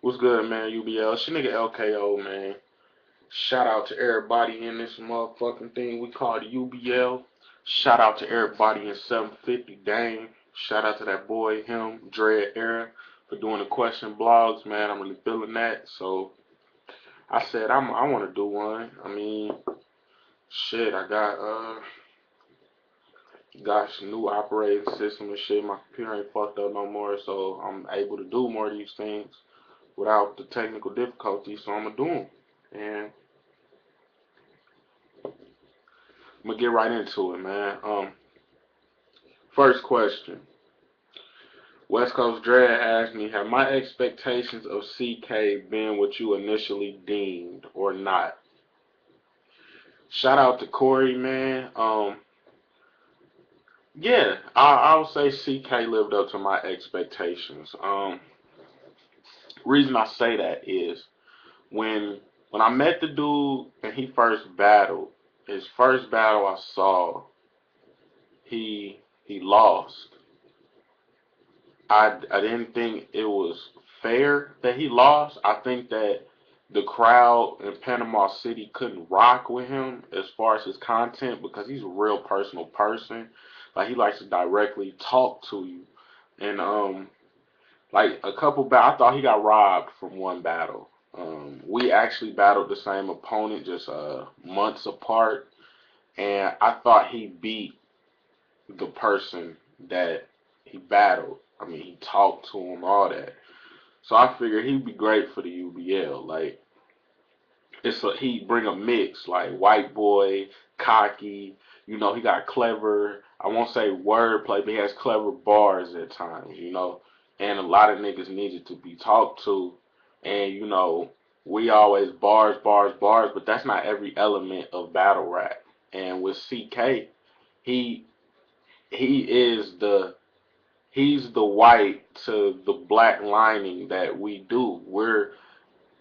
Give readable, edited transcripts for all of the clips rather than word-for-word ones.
What's good, man? UBL. It's your nigga LKO, man. Shout out to everybody in this motherfucking thing we call the UBL. Shout out to everybody in 750 Dame. Shout out to that boy, him, Dread Era, for doing the question blogs, man. I'm really feeling that. So I said I want to do one. I mean, shit, I got some new operating system and shit. My computer ain't fucked up no more, so I'm able to do more of these things without the technical difficulties. So I'm gonna do them. And I'm gonna get right into it, man. First question. West Coast Dread asked me, have my expectations of CK been what you initially deemed or not? Shout out to Corey, man. Yeah, I would say CK lived up to my expectations. Reason I say that is when I met the dude and he first battled, his first battle I saw, he lost. I didn't think it was fair that he lost. I think that the crowd in Panama City couldn't rock with him as far as his content because he's a real personal person. Like he likes to directly talk to you. And like a couple I thought he got robbed from one battle. We actually battled the same opponent just months apart, and I thought he beat the person that he battled. I mean, he talked to him, all that. So I figured he'd be great for the UBL. Like, he bring a mix, like white boy, cocky. You know, he got clever. I won't say wordplay, but he has clever bars at times. You know, and a lot of niggas needed to be talked to. And you know, we always bars, bars, bars, but that's not every element of battle rap. And with CK, he he is the he's the white to the black lining that we do. We're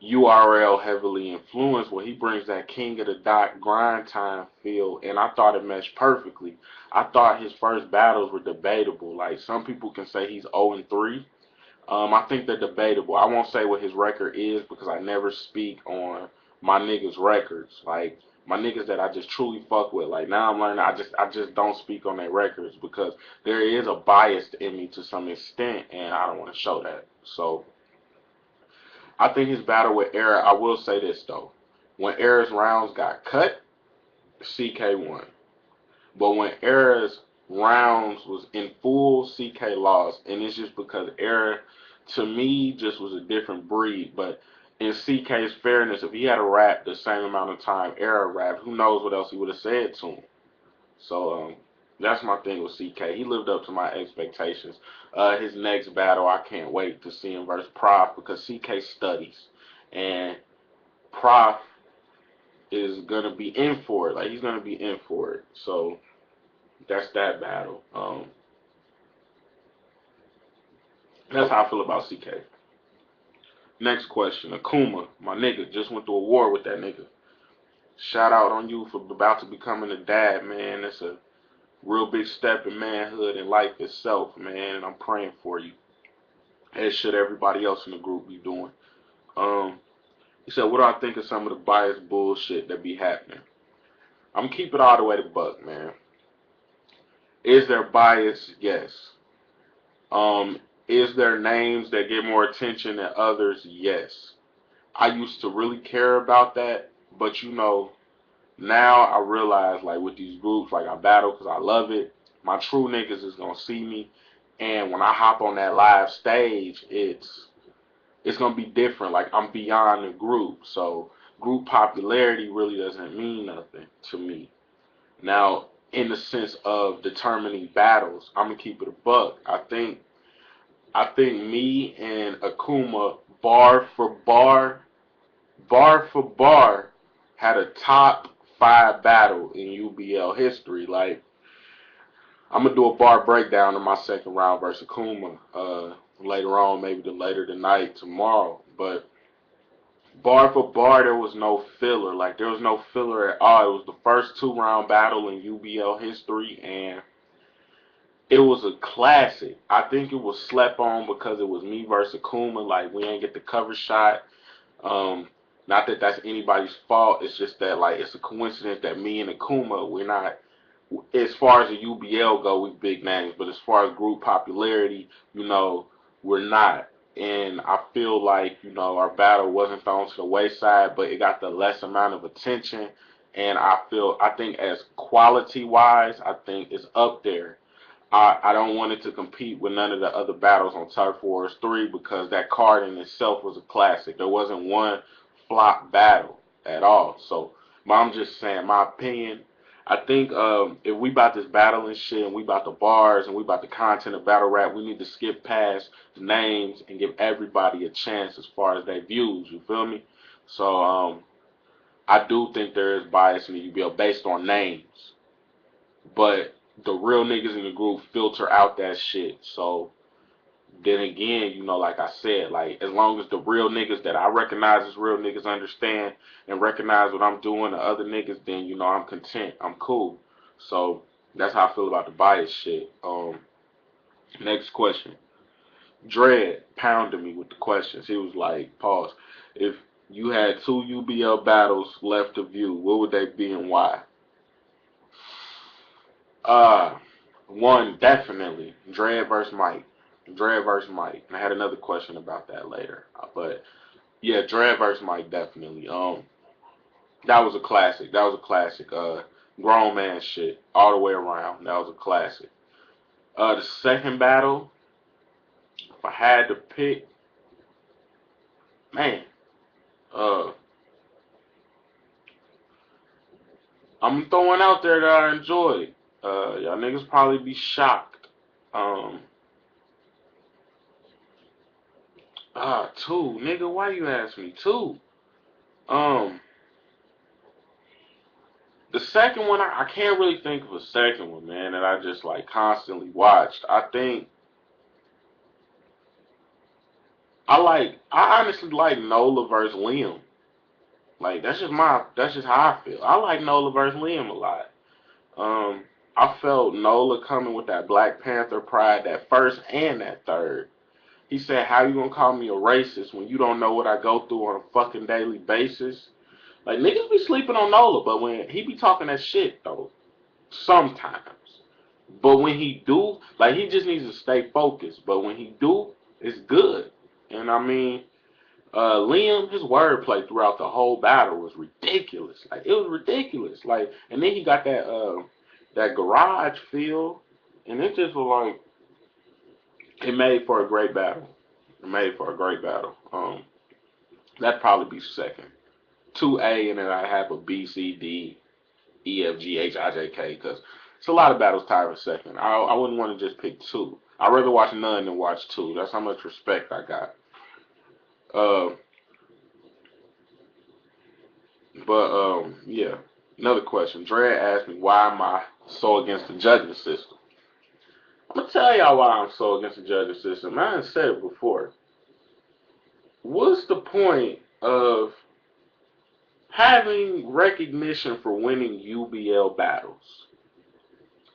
URL heavily influenced where he brings that king of the dot grind time feel, and I thought it meshed perfectly. I thought his first battles were debatable. Like some people can say he's 0-3. I think they're debatable. I won't say what his record is because I never speak on my niggas' records. Like my niggas that I just truly fuck with. Like now I'm learning I just don't speak on their records because there is a bias in me to some extent and I don't want to show that. So I think his battle with Era, I will say this though. When Era's rounds got cut, CK won. But when Era's rounds was in full, CK lost. And it's just because Era, to me, just was a different breed. But in CK's fairness, if he had a rap the same amount of time Era rapped, who knows what else he would have said to him. So that's my thing with CK. He lived up to my expectations. His next battle, I can't wait to see him versus Prof because CK studies. And Prof is gonna be in for it. Like he's gonna be in for it. So that's that battle. That's how I feel about CK. Next question, Akuma, my nigga, just went to a war with that nigga. Shout out on you for about to becoming a dad, man. That's a real big step in manhood and life itself, man. And I'm praying for you. As should everybody else in the group be doing. Um, he said, what do I think of some of the biased bullshit that be happening? I'm gonna keep it all the way to buck, man. Is there bias? Yes. Um, is there names that get more attention than others? Yes. I used to really care about that, but you know, now I realize like with these groups, like I battle because I love it. My true niggas is gonna see me, and when I hop on that live stage, it's gonna be different. Like I'm beyond the group, so group popularity really doesn't mean nothing to me. Now, in the sense of determining battles, I'm gonna keep it a buck. I think me and Akuma bar for bar, had a top five battle in UBL history. Like I'm gonna do a bar breakdown in my second round versus Akuma later on, maybe later tonight, tomorrow. But bar for bar, there was no filler. Like there was no filler at all. It was the first 2 round battle in UBL history, and It was a classic. I think it was slept on because it was me versus Akuma. Like we ain't get the cover shot. Um, Not that that's anybody's fault. It's just that like it's a coincidence that me and Akuma we're not. As far as the UBL go, we big names, but as far as group popularity, we're not. And I feel like our battle wasn't thrown to the wayside, but it got the less amount of attention. And I think as quality wise, I think it's up there. I don't want it to compete with none of the other battles on Turf Wars 3 because that card in itself was a classic. There wasn't one flop battle at all. So, I'm just saying my opinion. I think if we about this battling shit and we about the bars and we about the content of battle rap, we need to skip past the names and give everybody a chance as far as their views. You feel me? So I do think there is bias in the UBL based on names, but the real niggas in the group filter out that shit. So then again, like I said, like as long as the real niggas that I recognize as real niggas understand and recognize what I'm doing to other niggas, then I'm content. I'm cool. So that's how I feel about the bias shit. Next question. Dread pounded me with the questions. He was like, pause. If you had two UBL battles left to view, what would they be and why? Uh, One definitely Dread versus Mike. Dread versus Mike. And I had another question about that later, but yeah, Dread versus Mike definitely. That was a classic. That was a classic. Grown man shit all the way around. That was a classic. The second battle, if I had to pick, man, uh, I'm throwing out there that I enjoyed. Y'all niggas probably be shocked. Um, Two, nigga. Why you ask me two? Um, the second one, I can't really think of a second one, man, that I just like constantly watched. I think I honestly like Nola versus Liam. Like that's just how I feel. I like Nola versus Liam a lot. Um, I felt Nola coming with that Black Panther pride, that first and that third. He said, "How you gonna call me a racist when you don't know what I go through on a fucking daily basis?" Like niggas be sleeping on Nola, but when he be talking that shit though, sometimes. But when he do, like he just needs to stay focused. But when he do, it's good. And I mean, Liam, his wordplay throughout the whole battle was ridiculous. Like it was ridiculous. Like, and then he got that garage feel, and it just was like it made for a great battle. It made for a great battle. That'd probably be second. 2A, and then I have a B, C, D, E, F, G, H, I, J, K, because it's a lot of battles tied for second. I wouldn't want to just pick two. I'd rather watch none than watch two. That's how much respect I got. Uh, yeah. Another question. Dre asked me why am I so against the judging system. I'm gonna tell y'all why I'm so against the judging system. I done said it before. What's the point of having recognition for winning UBL battles?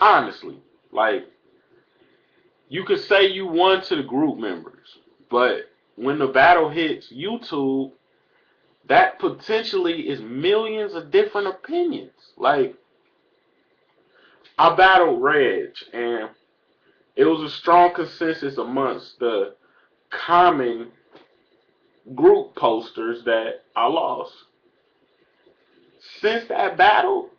Honestly, like you could say you won to the group members, but when the battle hits YouTube, that potentially is millions of different opinions. Like I battled Reg, and it was a strong consensus amongst the common group posters that I lost. Since that battle,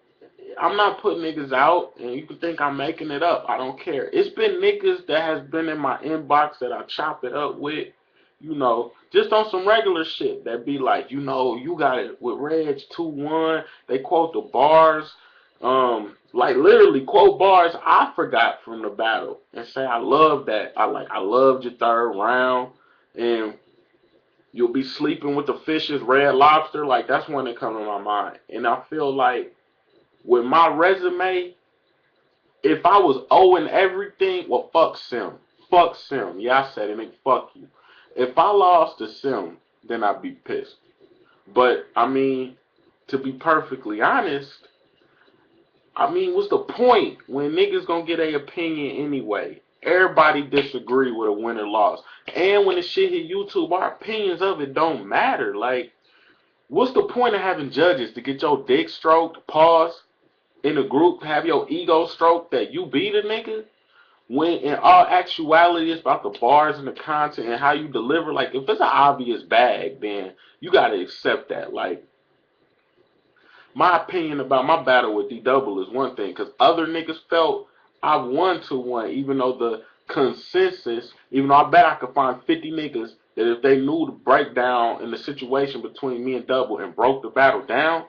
I'm not putting niggas out, and you can think I'm making it up. I don't care. It's been niggas that has been in my inbox that I chop it up with, just on some regular shit that be like, you got it with Reg 2-1. They quote the bars, like literally quote bars I forgot from the battle and say I love that. I loved your third round, and you'll be sleeping with the fishes, Red Lobster. Like that's one that comes to my mind, and I feel like with my resume, if I was owing everything, well, fuck Sim. Fuck Sim. Yeah, I said it, nigga, fuck you. If I lost to Sim, then I'd be pissed. But, I mean, to be perfectly honest, I mean, what's the point when niggas gonna get a opinion anyway? Everybody disagree with a win or loss. And when the shit hit YouTube, our opinions of it don't matter. Like, what's the point of having judges to get your dick stroked, pause, in a group, have your ego stroked that you beat a nigga? When in all actuality, it's about the bars and the content and how you deliver. Like, if it's an obvious bag, then you gotta accept that. Like, my opinion about my battle with D Double is one thing, because other niggas felt I won 2-1, even though the consensus, even though I bet I could find 50 niggas that if they knew the breakdown in the situation between me and Double and broke the battle down,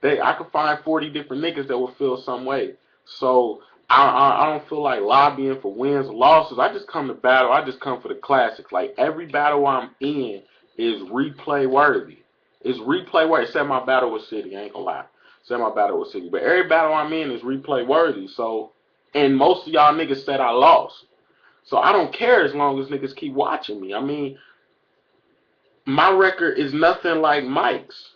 I could find 40 different niggas that would feel some way. So I don't feel like lobbying for wins or losses. I just come to battle. I just come for the classics. Like, every battle I'm in is replay worthy. It's replay worthy. Except my battle with City. I ain't gonna lie. Except my battle with City. But every battle I'm in is replay worthy. So, and most of y'all niggas said I lost. So I don't care as long as niggas keep watching me. I mean, my record is nothing like Mike's.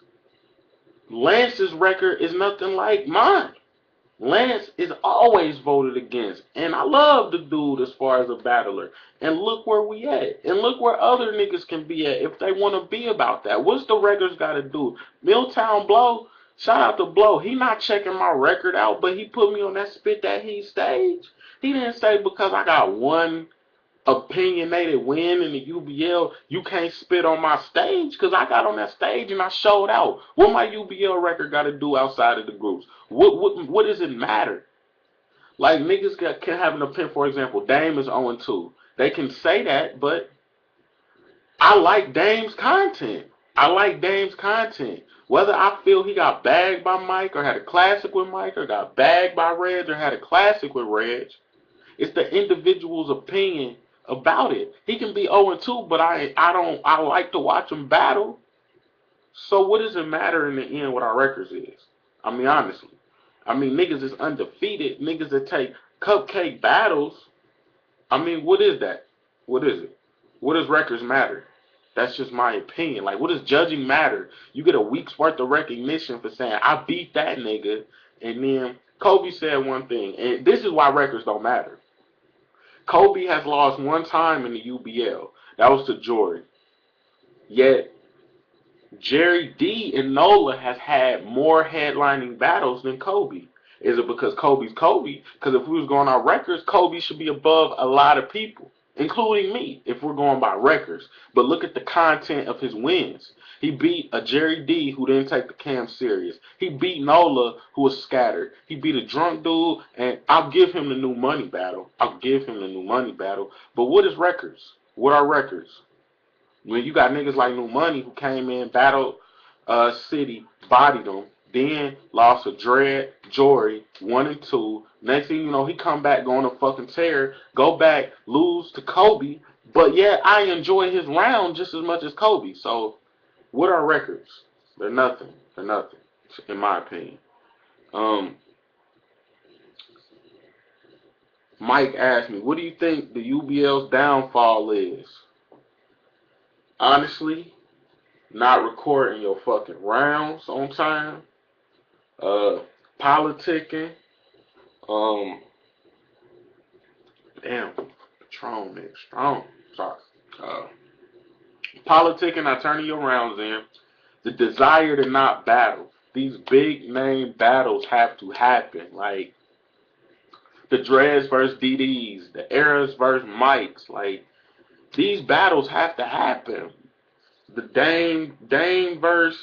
Lance's record is nothing like mine. Lance is always voted against. And I love the dude as far as a battler. And look where we at. And look where other niggas can be at if they want to be about that. What's the records got to do? Milltown Blow, shout out to Blow. He not checking my record out, but he put me on that Spit That Heat stage. He didn't say because I got one opinionated win in the UBL, you can't spit on my stage, because I got on that stage and I showed out. What my UBL record got to do outside of the groups? What does it matter? Like, niggas can have an opinion. For example, Dame is 0-2. They can say that, but I like Dame's content. I like Dame's content. Whether I feel he got bagged by Mike or had a classic with Mike or got bagged by Reg or had a classic with Reg, it's the individual's opinion about it. He can be 0-2, but I like to watch him battle. So what does it matter in the end what our records is? I mean, honestly. I mean, niggas is undefeated. Niggas that take cupcake battles. I mean, what is that? What is it? What does records matter? That's just my opinion. Like, what does judging matter? You get a week's worth of recognition for saying, I beat that nigga. And then Kobe said one thing, and this is why records don't matter. Kobe has lost one time in the UBL. That was to Jordan. Yet, Jerry D and Nola has had more headlining battles than Kobe. Is it because Kobe's Kobe? Because if we was going on records, Kobe should be above a lot of people, including me, if we're going by records. But look at the content of his wins. He beat a Jerry D who didn't take the cam serious. He beat Nola who was scattered. He beat a drunk dude, and I'll give him the new money battle. I'll give him the new money battle. But what is records? What are records? When you got niggas like New Money who came in, battled City, bodied them, then lost to Dread, Jory, 1-2. Next thing you know, he come back going to fucking tear, go back, lose to Kobe. But yeah, I enjoy his round just as much as Kobe. So what are records? They're nothing. They're nothing, in my opinion. Mike asked me, what do you think the UBL's downfall is? Honestly, not recording your fucking rounds on time, politicking, damn, Patron nigga, strong, sorry, politicking, not turning your rounds in, the desire to not battle. These big name battles have to happen, like the Dreads versus DDs, the Eras versus Mikes, like, these battles have to happen. The Dame versus,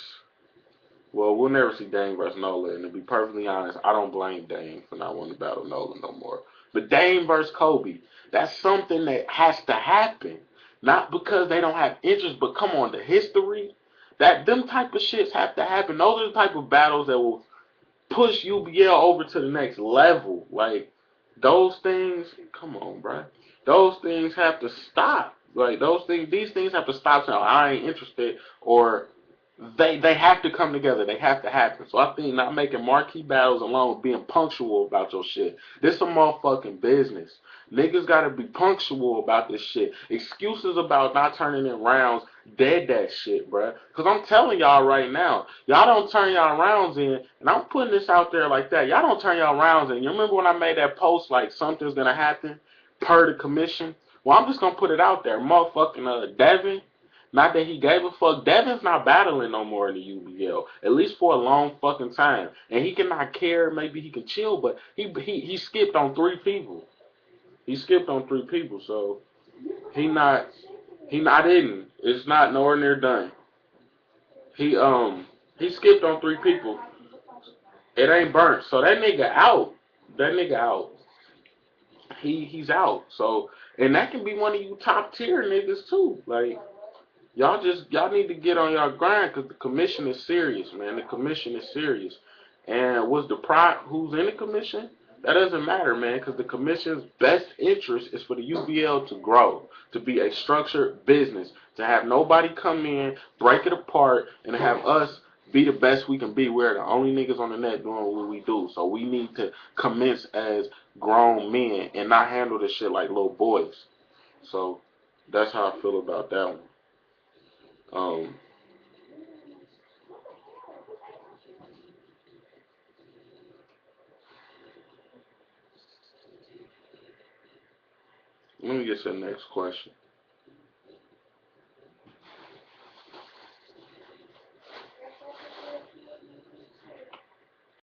well, we'll never see Dame versus Nola. And to be perfectly honest, I don't blame Dame for not wanting to battle Nola no more. But Dame versus Kobe, that's something that has to happen. Not because they don't have interest, but come on, the history, that them type of shits have to happen. Those are the type of battles that will push UBL over to the next level. Like, those things, come on, bro. Those things have to stop. Like, these things have to stop saying, I ain't interested, or they have to come together. They have to happen. So I think not making marquee battles alone, being punctual about your shit. This some motherfucking business. Niggas gotta be punctual about this shit. Excuses about not turning in rounds dead that shit, bruh. Cause I'm telling y'all right now, y'all don't turn y'all rounds in, and I'm putting this out there like that. Y'all don't turn y'all rounds in. You remember when I made that post like something's gonna happen per the commission? Well, I'm just gonna put it out there, motherfucking Devin. Not that he gave a fuck. Devin's not battling no more in the UBL, at least for a long fucking time. And he cannot care. Maybe he can chill, but he skipped on 3 people. He skipped on 3 people, so he not in. It's not nowhere near done. He he skipped on 3 people. It ain't burnt. So that nigga out. That nigga out. He's out. So and that can be one of you top tier niggas too. Like y'all need to get on y'all grind because the commission is serious, man. The commission is serious. And what's the pride? Who's in the commission? That doesn't matter, man, because the commission's best interest is for the UBL to grow, to be a structured business, to have nobody come in, break it apart, and have us be the best we can be. We're the only niggas on the net doing what we do. So we need to commence as grown men and not handle this shit like little boys. So that's how I feel about that one. Um, Let me get to the next question.